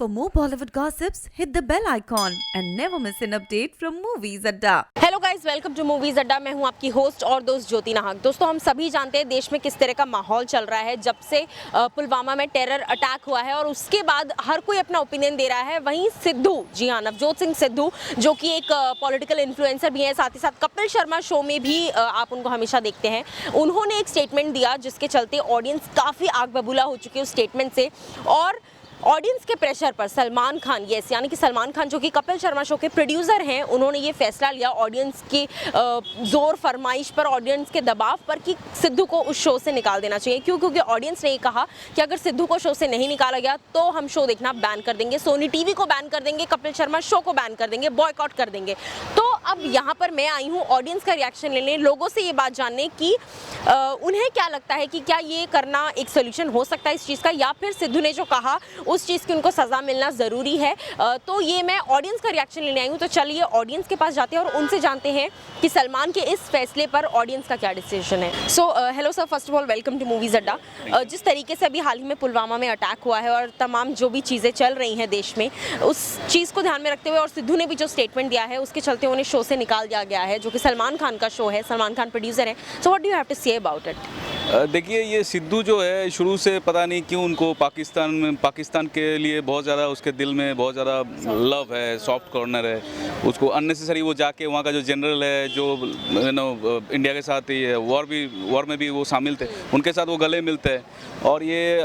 For more Bollywood gossips, hit the bell icon and never miss an update from Movies Adda. Hello guys, welcome to Movies Adda. मैं हूं आपकी host और दोस्त ज्योति नाहक। दोस्तों, हम सभी जानते हैं देश में किस तरह का माहौल चल रहा है जब से पुलवामा में टेरर अटैक हुआ है और उसके बाद हर कोई अपना ओपिनियन दे रहा है। वहीं सिद्धू, जी हाँ, नवजोत सिंह सिद्धू, जो कि एक पॉलिटिकल इन्फ्लुएंसर भी हैं, साथ ही साथ कपिल शर्मा शो में भी आप उनको हमेशा देखते हैं, उन्होंने एक स्टेटमेंट दिया जिसके चलते ऑडियंस काफ़ी आग बबूला हो चुकी है उस स्टेटमेंट से। और ऑडियंस के प्रेशर पर सलमान खान, यानी कि सलमान खान जो कि कपिल शर्मा शो के प्रोड्यूसर हैं, उन्होंने ये फैसला लिया ऑडियंस की ज़ोर फरमाइश पर, ऑडियंस के दबाव पर कि सिद्धू को उस शो से निकाल देना चाहिए। क्यों? क्योंकि ऑडियंस ने ये कहा कि अगर सिद्धू को शो से नहीं निकाला गया तो हम शो देखना बैन कर देंगे, सोनी टीवी को बैन कर देंगे, कपिल शर्मा शो को बैन कर देंगे, बॉयकॉट कर देंगे। तो अब यहाँ पर मैं आई हूँ ऑडियंस का रिएक्शन लेने, लोगों से ये बात जानने की उन्हें क्या लगता है कि क्या ये करना एक सोल्यूशन हो सकता है इस चीज़ का, या फिर सिद्धू ने जो कहा उस चीज़ की उनको सज़ा मिलना ज़रूरी है। तो ये मैं ऑडियंस का रिएक्शन लेने आई हूँ। तो चलिए ऑडियंस के पास जाते हैं और उनसे जानते हैं कि सलमान के इस फैसले पर ऑडियंस का क्या डिसीजन है। So hello sir, first of all welcome to Movies Adda. जिस तरीके से अभी हाल ही में पुलवामा में अटैक हुआ है और तमाम जो भी चीज़ें चल रही हैं देश में, उस चीज़ को ध्यान में रखते हुए और सिद्धू ने भी जो स्टेटमेंट दिया है उसके चलते उन्हें शो से निकाल दिया गया है, जो कि सलमान खान का शो है, सलमान खान प्रोड्यूसर है। So what do you have to say about it? देखिए, ये सिद्धू जो है शुरू से पता नहीं क्यों उनको पाकिस्तान के लिए बहुत ज़्यादा उसके दिल में बहुत ज़्यादा लव है, सॉफ्ट कॉर्नर है उसको। अननेसेसरी वो जाके वहाँ का जो जनरल है, जो इंडिया के साथ ही वॉर में भी वो शामिल थे, उनके साथ वो गले मिलते हैं। और ये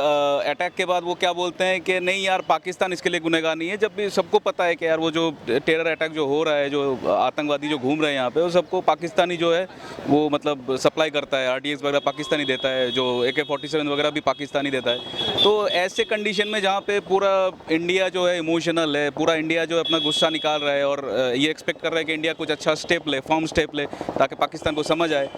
अटैक के बाद वो क्या बोलते हैं कि नहीं यार, पाकिस्तान इसके लिए गुनहगार नहीं है, जब भी सबको पता है कि यार वो जो टेरर अटैक जो हो रहा है, जो आतंकवादी जो घूम रहे हैं यहाँ पे, वो सबको पाकिस्तानी जो है वो मतलब सप्लाई करता है। RDX वगैरह पाकिस्तानी देता है, जो AK-47 वगैरह भी पाकिस्तानी देता है। तो ऐसे कंडीशन में जहाँ पे पूरा इंडिया जो है इमोशनल है, पूरा इंडिया जो है अपना गुस्सा निकाल रहा है और ये एक्सपेक्ट कर रहा है कि इंडिया कुछ अच्छा स्टेप ले, फर्म स्टेप ले, ताकि पाकिस्तान को समझ आए।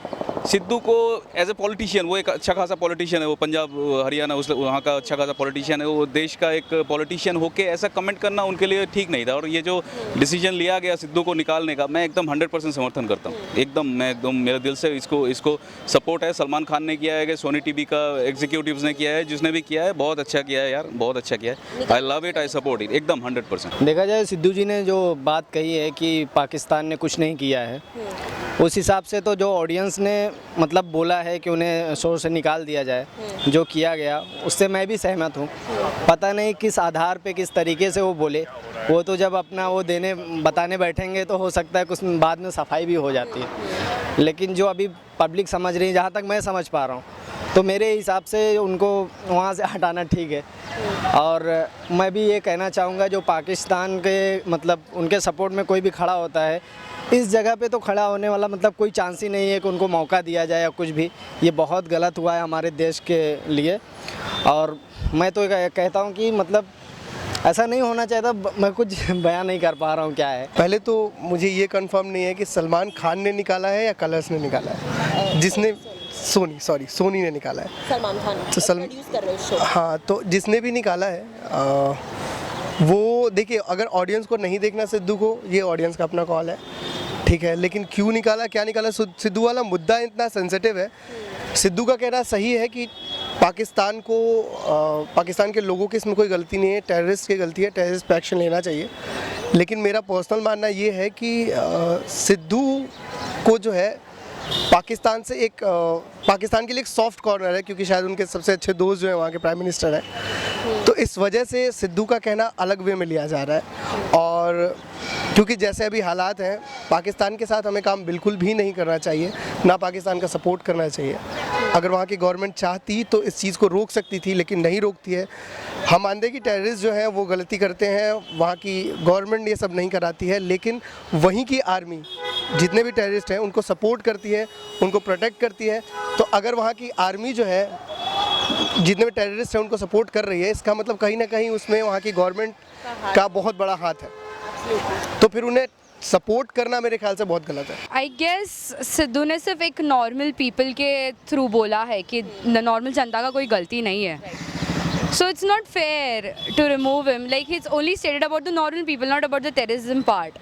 सिद्धू को एज ए पॉलिटिशियन, वो एक अच्छा खासा पॉलिटिशियन है, वो पंजाब हरियाणा वहाँ का अच्छा खासा पॉलिटिशियन है, वो देश का एक पॉलिटिशियन होके ऐसा कमेंट करना उनके लिए ठीक नहीं था। और ये जो डिसीजन लिया गया सिद्धू को निकालने का, मैं एकदम 100% समर्थन करता हूँ। मैं एकदम मेरे दिल से इसको सपोर्ट है। सलमान खान ने किया है कि सोनी टीवी का एग्जीक्यूटिव्स ने किया है, जिसने भी किया है बहुत अच्छा किया है यार, बहुत अच्छा किया है। I love it, I support it, एकदम 100%। देखा जाए, सिद्धू जी ने जो बात कही है कि पाकिस्तान ने कुछ नहीं किया है, उस हिसाब से तो जो ऑडियंस ने मतलब बोला है कि उन्हें शो से निकाल दिया जाए, जो किया गया उससे मैं भी सहमत हूँ। पता नहीं किस आधार पे, किस तरीके से वो बोले, वो तो जब अपना वो बताने बैठेंगे तो हो सकता है कुछ बाद में सफाई भी हो जाती है। लेकिन जो अभी पब्लिक समझ रही है, जहाँ तक मैं समझ पा रहा हूँ, तो मेरे हिसाब से उनको वहाँ से हटाना ठीक है। और मैं भी ये कहना चाहूँगा, जो पाकिस्तान के मतलब उनके सपोर्ट में कोई भी खड़ा होता है, इस जगह पे तो खड़ा होने वाला मतलब कोई चांस ही नहीं है कि उनको मौका दिया जाए या कुछ भी। ये बहुत गलत हुआ है हमारे देश के लिए। और मैं तो कहता हूँ कि मतलब ऐसा नहीं होना चाहिए था। मैं कुछ बयान नहीं कर पा रहा हूँ क्या है। पहले तो मुझे ये कंफर्म नहीं है कि सलमान खान ने निकाला है या कलर्स ने निकाला है। जिसने सोनी ने निकाला है, सलमान खान तो प्रोड्यूस कर रहे हैं शो। हाँ, तो जिसने भी निकाला है वो देखिए, अगर ऑडियंस को नहीं देखना सिद्धू को, ये ऑडियंस का अपना कॉल है, ठीक है। लेकिन क्यों निकाला, क्या निकाला, सिद्धू वाला मुद्दा इतना सेंसिटिव है। सिद्धू का कहना सही है कि पाकिस्तान के लोगों की इसमें कोई गलती नहीं है, टेररिस्ट की गलती है, टेररिस्ट पे एक्शन लेना चाहिए। लेकिन मेरा पर्सनल मानना ये है कि सिद्धू को जो है पाकिस्तान के लिए एक सॉफ्ट कॉर्नर है, क्योंकि शायद उनके सबसे अच्छे दोस्त जो हैं वहाँ के प्राइम मिनिस्टर हैं। तो इस वजह से सिद्धू का कहना अलग वे में लिया जा रहा है। और क्योंकि जैसे अभी हालात हैं, पाकिस्तान के साथ हमें काम बिल्कुल भी नहीं करना चाहिए, ना पाकिस्तान का सपोर्ट करना चाहिए। अगर वहाँ की गवर्नमेंट चाहती तो इस चीज़ को रोक सकती थी, लेकिन नहीं रोकती है। हम मानते हैं कि टेररिस्ट जो हैं वो गलती करते हैं, वहाँ की गवर्नमेंट ये सब नहीं कराती है, लेकिन वहीं की आर्मी जितने भी टेररिस्ट हैं उनको सपोर्ट करती है, उनको प्रोटेक्ट करती है। तो अगर वहाँ की आर्मी जो है जितने भी टेररिस्ट हैं उनको सपोर्ट कर रही है, इसका मतलब कहीं ना कहीं उसमें वहाँ की गवर्नमेंट का बहुत बड़ा हाथ है। तो फिर उन्हें सपोर्ट करना मेरे ख्याल से बहुत गलत है। आई गेस सिद्धू ने सिर्फ एक नॉर्मल पीपल के थ्रू बोला है कि नॉर्मल जनता का कोई गलती नहीं है। So it's not fair to remove him. Like he's only stated about the normal people, not about the terrorism part.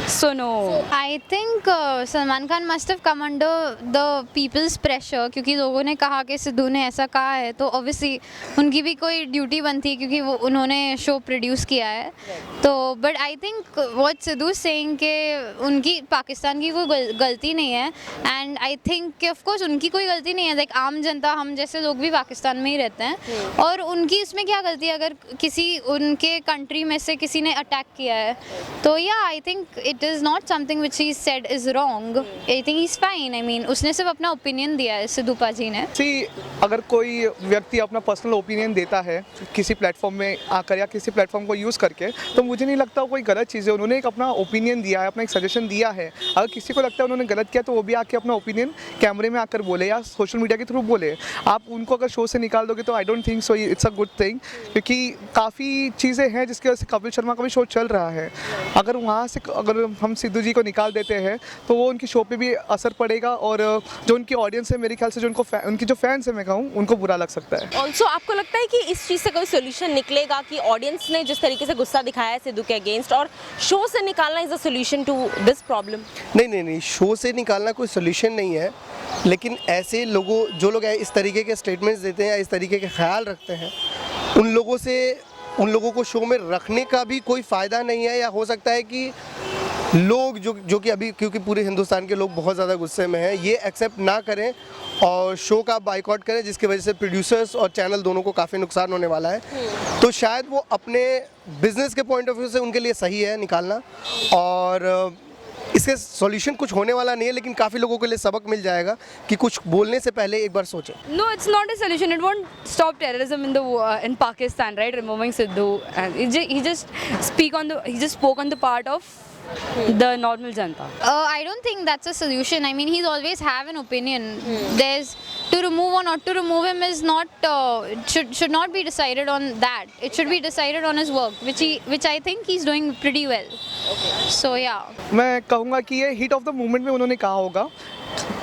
So no. I think Salman Khan must have come under the people's pressure क्योंकि लोगों ने कहा कि सिद्धू ने ऐसा कहा है तो obviously उनकी भी कोई ड्यूटी बनती है क्योंकि वो उन्होंने शो प्रोड्यूस किया है तो but I think what Sidhu saying कि उनकी पाकिस्तान की कोई गलती नहीं है एंड आई थिंक कि ऑफ कोर्स उनकी कोई गलती नहीं है लाइक आम जनता हम जैसे लोग भी पाकिस्तान में ही रहते हैं और उनकी इसमें क्या गलती है अगर किसी उनके कंट्री में से किसी ने अटैक किया है तो या I think it is not something which he said is wrong I think he is fine I mean उसने सिर्फ अपना ओपिनियन दिया है सिद्धू पाजी ने अगर कोई व्यक्ति अपना पर्सनल ओपिनियन देता है किसी प्लेटफॉर्म में आकर या किसी प्लेटफॉर्म को यूज़ करके तो मुझे नहीं लगता कोई गलत चीज़ है उन्होंने एक अपना ओपिनियन दिया है अपना एक सजेशन दिया है अगर किसी को लगता है उन्होंने गलत किया तो वो भी आके अपना ओपिनियन कैमरे में आकर बोले या सोशल मीडिया के थ्रू बोले आप उनको अगर शो से निकाल दोगे तो I don't think so it's a good thing क्योंकि काफ़ी चीज़ें हैं जिसकी वजह से कपिल शर्मा का भी शो चल रहा है अगर वहाँ से अगर हम सिद्धू जी को निकाल देते हैं तो वो उनकी शो पे भी असर पड़ेगा और जो उनकी ऑडियंस है मेरे ख्याल से जो उनकी जो फैंस है मैं कहूँ उनको बुरा लग सकता है ऑल्सो आपको लगता है कि इस चीज़ से कोई सोल्यूशन निकलेगा कि ऑडियंस ने जिस तरीके से गुस्सा दिखाया है सिद्धू के अगेंस्ट और शो से निकालना is a solution to this problem? नहीं, शो से निकालना कोई सोल्यूशन नहीं है लेकिन ऐसे लोगों जो लोग इस तरीके के स्टेटमेंट्स देते हैं या इस तरीके के ख्याल रखते हैं उन लोगों को शो में रखने का भी कोई फ़ायदा नहीं है या हो सकता है कि लोग जो कि अभी क्योंकि पूरे हिंदुस्तान के लोग बहुत ज़्यादा गुस्से में हैं ये एक्सेप्ट ना करें और शो का बाइकआउट करें जिसकी वजह से प्रोड्यूसर्स और चैनल दोनों को काफ़ी नुकसान होने वाला है तो शायद वो अपने बिजनेस के पॉइंट ऑफ व्यू से उनके लिए सही है निकालना और इसके सॉल्यूशन कुछ होने वाला नहीं है लेकिन काफ़ी लोगों के लिए सबक मिल जाएगा कि कुछ बोलने से पहले एक बार सोचें. No, it's not a solution. It won't stop terrorism in Pakistan, right? Removing Sidhu, and he just spoke on the part of the normal janta. I don't think that's a solution. I mean, he's always have an opinion. There's to remove or not to remove him is not should not be decided on that. It should be decided on his work, which I think he's doing pretty well. Okay. So yeah. मैं कहूँगा कि ये hit of the moment में उन्होंने कहा होगा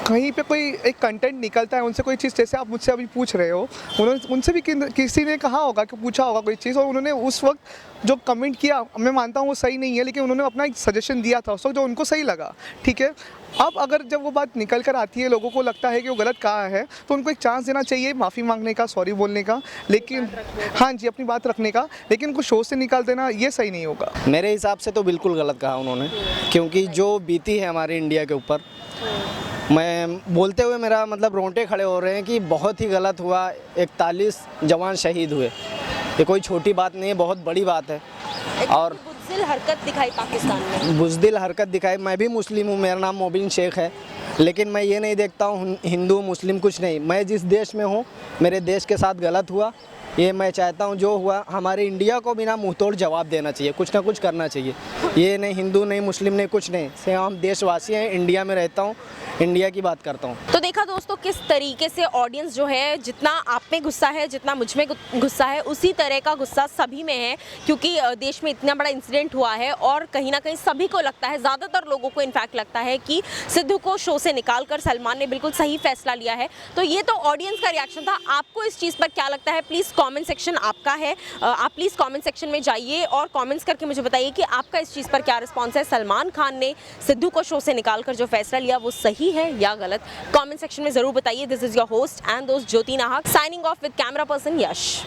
कहीं पे कोई एक कंटेंट निकलता है उनसे कोई चीज़ जैसे आप मुझसे अभी पूछ रहे हो उन्होंने उनसे भी किसी ने कहा होगा कि पूछा होगा कोई चीज़ और उन्होंने उस वक्त जो कमेंट किया मैं मानता हूँ वो सही नहीं है लेकिन उन्होंने अपना एक सजेशन दिया था उस वक्त जो उनको सही लगा ठीक है अब अगर जब वो बात निकल कर आती है लोगों को लगता है कि वो गलत कहा है तो उनको एक चांस देना चाहिए माफ़ी मांगने का सॉरी बोलने का लेकिन हाँ जी अपनी बात रखने का लेकिन उनको शो से निकाल देना ये सही नहीं होगा. मेरे हिसाब से तो बिल्कुल गलत कहा उन्होंने क्योंकि जो बीती है हमारे इंडिया के ऊपर मैं बोलते हुए मेरा मतलब रोंगटे खड़े हो रहे हैं कि बहुत ही गलत हुआ 41 जवान शहीद हुए ये कोई छोटी बात नहीं है बहुत बड़ी बात है और बुज़दिल हरकत दिखाई पाकिस्तान में बुज़दिल हरकत दिखाई. मैं भी मुस्लिम हूँ मेरा नाम मोबिन शेख है लेकिन मैं ये नहीं देखता हूँ हिंदू मुस्लिम कुछ नहीं मैं जिस देश में हूँ मेरे देश के साथ गलत हुआ ये मैं चाहता हूँ जो हुआ हमारे इंडिया को बिना मुँह तोड़ जवाब देना चाहिए कुछ ना कुछ करना चाहिए ये नहीं हिंदू नहीं मुस्लिम नहीं कुछ नहीं से हम देशवासी हैं इंडिया में रहता हूँ इंडिया की बात करता हूँ. तो देखा दोस्तों किस तरीके से ऑडियंस जो है जितना आप में गुस्सा है जितना मुझ में गुस्सा है उसी तरह का गुस्सा सभी में है क्योंकि देश में इतना बड़ा इंसिडेंट हुआ है और कहीं ना कहीं सभी को लगता है ज़्यादातर लोगों को इनफैक्ट लगता है कि सिद्धू को शो से निकालकर सलमान ने बिल्कुल सही फैसला लिया है. तो ये तो ऑडियंस का रिएक्शन था. आपको इस चीज़ पर क्या लगता है प्लीज़ कॉमेंट सेक्शन आपका है आप प्लीज़ कॉमेंट सेक्शन में जाइए और कॉमेंट्स करके मुझे बताइए कि आपका इस चीज़ पर क्या रिस्पॉन्स है. सलमान खान ने सिद्धू को शो से निकालकर जो फैसला लिया वो सही है या गलत कमेंट सेक्शन में जरूर बताइए. This is your host and दोस्त ज्योति नाहक signing off with camera person Yash.